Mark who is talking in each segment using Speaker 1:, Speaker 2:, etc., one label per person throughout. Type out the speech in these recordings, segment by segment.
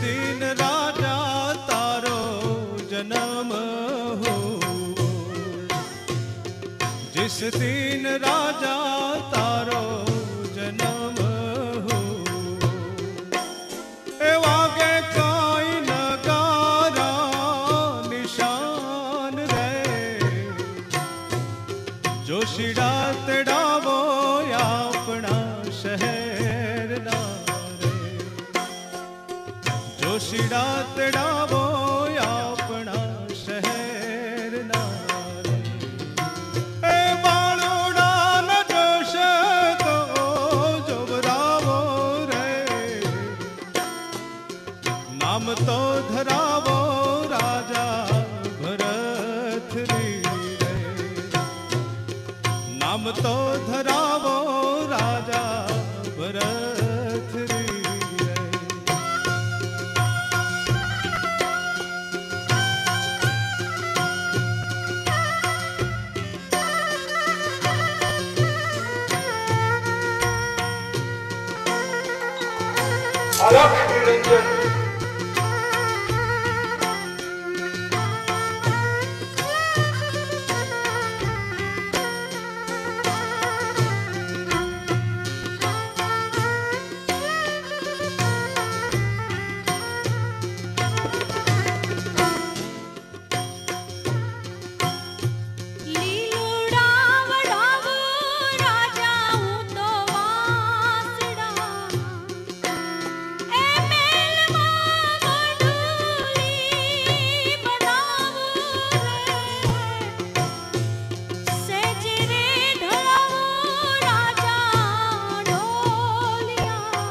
Speaker 1: दिन राजा तारो जन्म हो, जिस दिन राजा तारो जन्म हो, ए वागे काई नगारा निशान रे, जोशीड़ा तेड़ावो अपना शहर ना रे, जोशीड़ा तेड़ावो अपना शहर ना रे, ए बाणोड़ा न जोश तो जोबरावो रे, नाम तो धरावो राजा भरत री रे, नाम तो धरावो राजा भरत री रे।
Speaker 2: अलख निरंजन
Speaker 3: લીલુડા વડાવો રાજા હું તો વાસડા, એ મેલમાં મંડુલી બનાવું રે, સેજ રે ઢળાવો રાજા ઢોલિયા,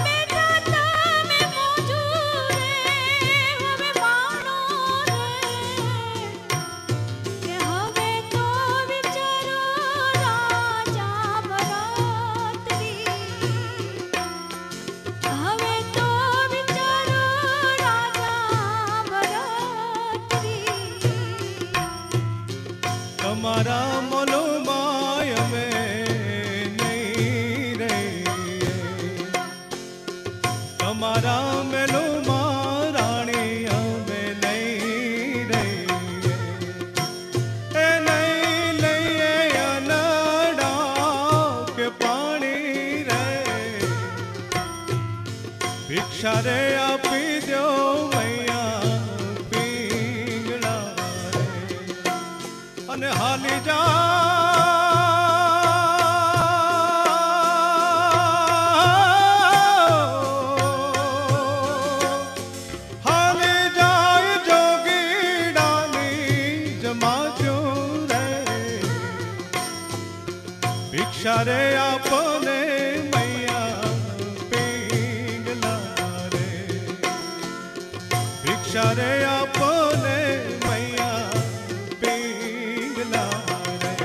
Speaker 3: બેટા તમે મોજું રે હવે માણો રે, કે હવે તો વિચારો રાજા ભરતરી, હવે તો વિચારો રાજા ભરતરી।
Speaker 1: તમારા મનો માય અમે નહીં રે, તમારા મેલો રાણી અમે નહીં રે, એ નહીં લઈએ અનડા કે પાણી રે, ભિક્ષા રે આપી દો મૈયા પીંગળા રે, અને હાલી જા હાલી જાય જોગીડાની જમાજો રે, ભિક્ષા રે આપને મૈયા પીંગલા રે, ભિક્ષા રે આપને મૈયા પીંગલા રે।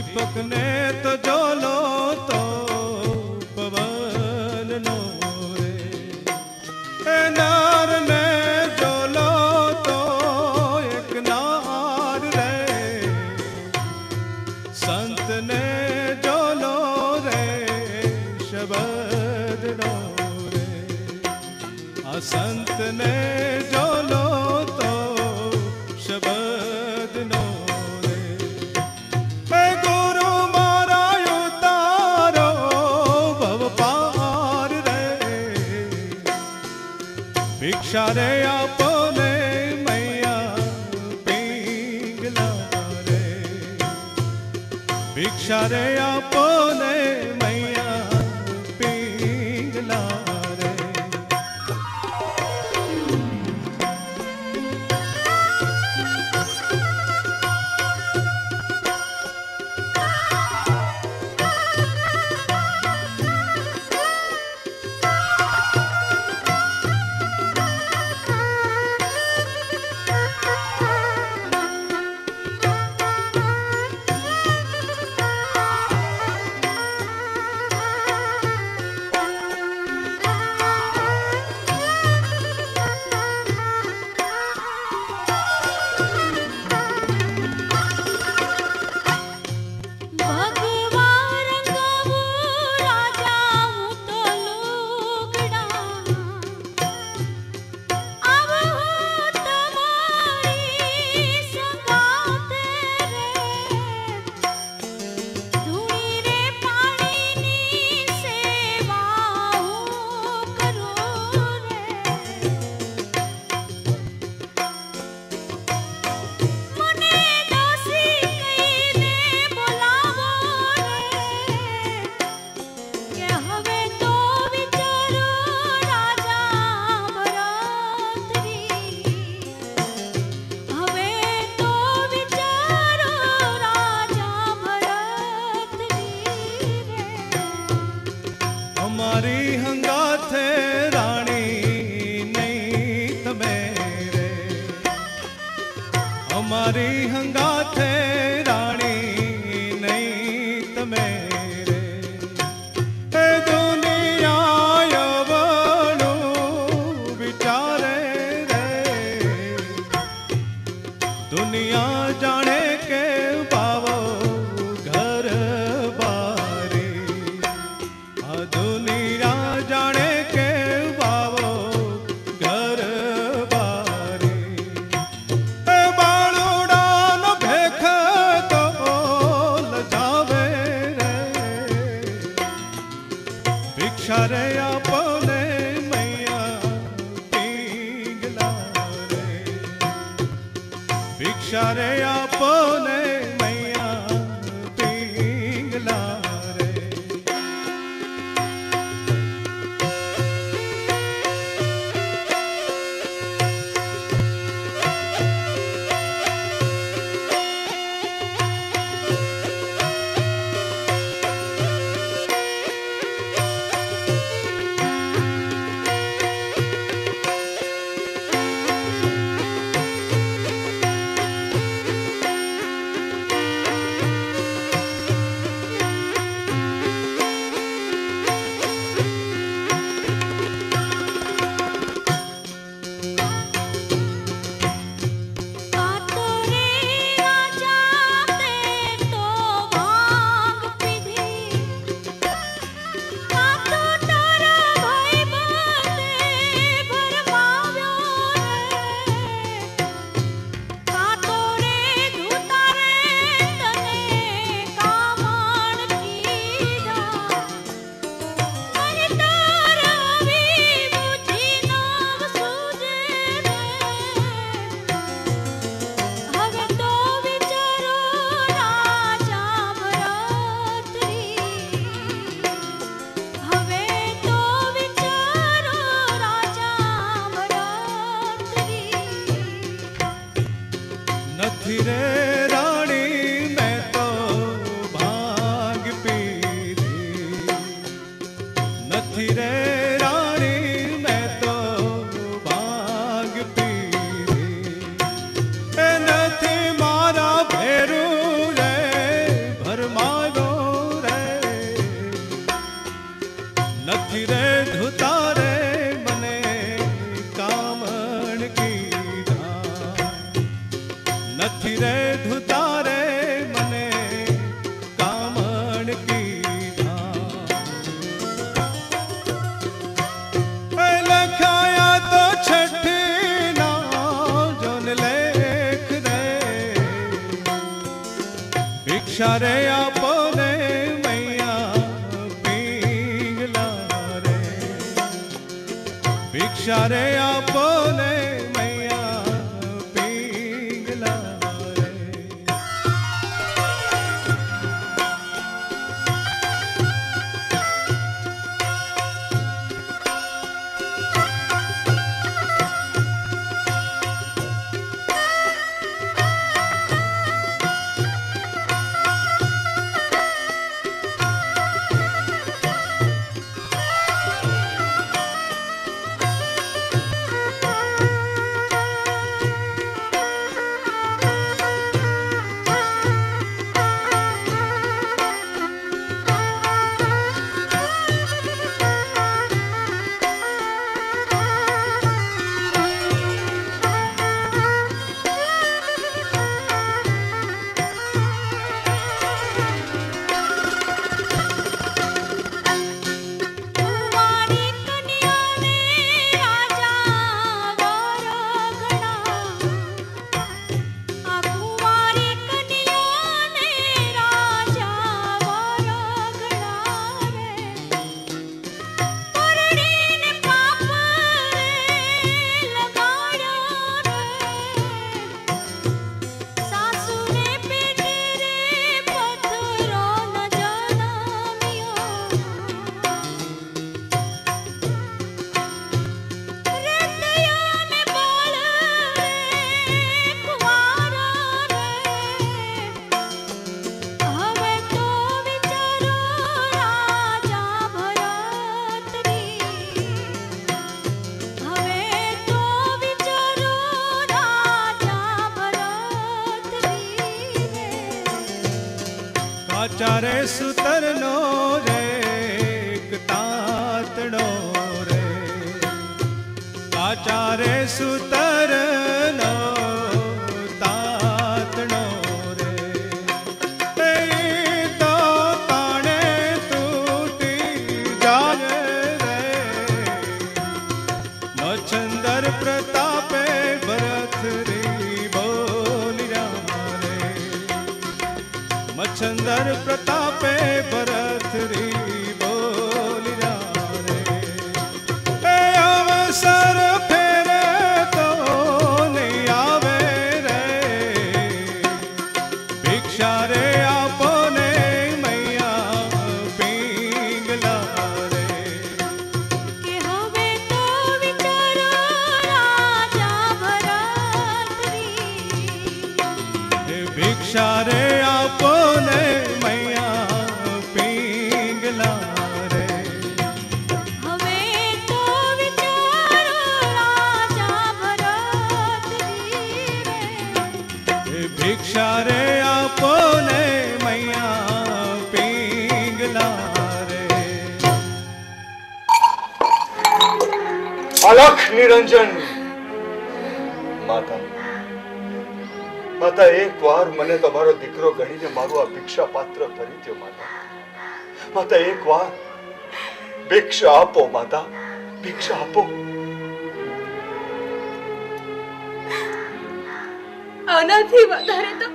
Speaker 1: दीपक ने तो जोलो तो पवन नो रे, नार ने जोलो तो एक नार रे, संत ने जोलो रे शब्द नो रे, आ संत ने जोलो तो शब्द नो रे। ए गुरु मारा उतारो भव पार रे, भिक्षा रे आपने मैया पिंगला रे, भिक्षा रे आपने मैया पिंगला रे।
Speaker 3: ભગવાન ગવું રાજા હું તો લુગડા આવો હું તમારી સંગાતે રે, ધૂણી રે પાણીની સેવા હું કરું રે, મને દોષી કહીને બોલાવો રે, કે હવે તો વિચારો રાજા ભરતરી, હવે તો વિચારો રાજા ભરતરી રે।
Speaker 1: અમારી હંગાથે રાણી નહીં તમે રે, અમારી હંગાથે રાણી નહીં તમે રે, એ દુનિયા યવણું વિચારે રે, દુનિયા જાણે કે પાવો ઘર બારી, આ દુનિયા જાણે કે પાવો ઘર બારી, એ બાળુડાનો ભેખ તો લજાવે રે, ભિક્ષા રે આપને મૈયા પિંગલા રે, भिक्षा रे आपने मैया पिंगला रे। रावण की लखाया तो छठी ना जोन लेख रे भिक्षा रे आपने मैया पिंगला रे भिक्षा रे आपने मैया पिंगला रे
Speaker 3: કુંવારી કન્યાને રાજા વરઘડા આ કુંવારી કન્યાને રાજા વરઘડા રે પરણીને પાપ રે લગાડ્યો રે સાસુને પેટે રે પથરો ન જન્મ્યો રતયાને બોલ રે કુંવારા રે હવે તો વિચારો રાજા ભરતની હવે તો વિચારો રાજા ભરતની રે
Speaker 1: કાચારે સુતરનો રે તાતડો રે કાચારે સુતરનો તાતડો રે એ તો તાણે તૂટી જાય રે મચ્છંદર પ્રતાપે ભરતરી બોલ્યા રે મચ્છંદર પ્રતાપે ભરતરી બોલ્યા રે એ અવસર ફેરે તો નહીં આવે રે ભિક્ષા રે આપોને મૈયા પિંગલા રે
Speaker 3: કે હવે તો વિચારો રાજા ભરતની
Speaker 1: એ ભિક્ષા રે આપોને મૈયા પિંગલા રે
Speaker 3: હવે તો વિચારો રાજા ભરતની રે
Speaker 1: એ ભિક્ષા રે આપોને મૈયા પિંગલા રે
Speaker 2: અલખ નિરંજન માતા માતા એક વાર મને તમારો દીકરો ગણીને મારું આ ભિક્ષા પાત્ર ભરી દ્યો માતા માતા એક વાર ભિક્ષા આપો માતા ભિક્ષા આપો
Speaker 4: આનાથી વધારે તો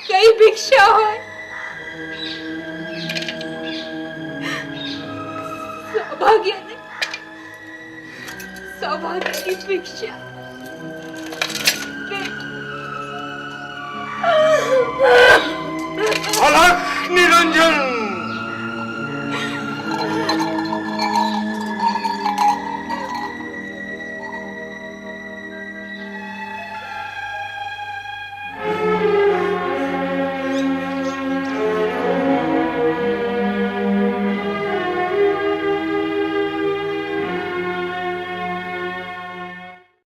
Speaker 4: કઈ ભિક્ષા હોય સૌભાગ્યની ભિક્ષા કે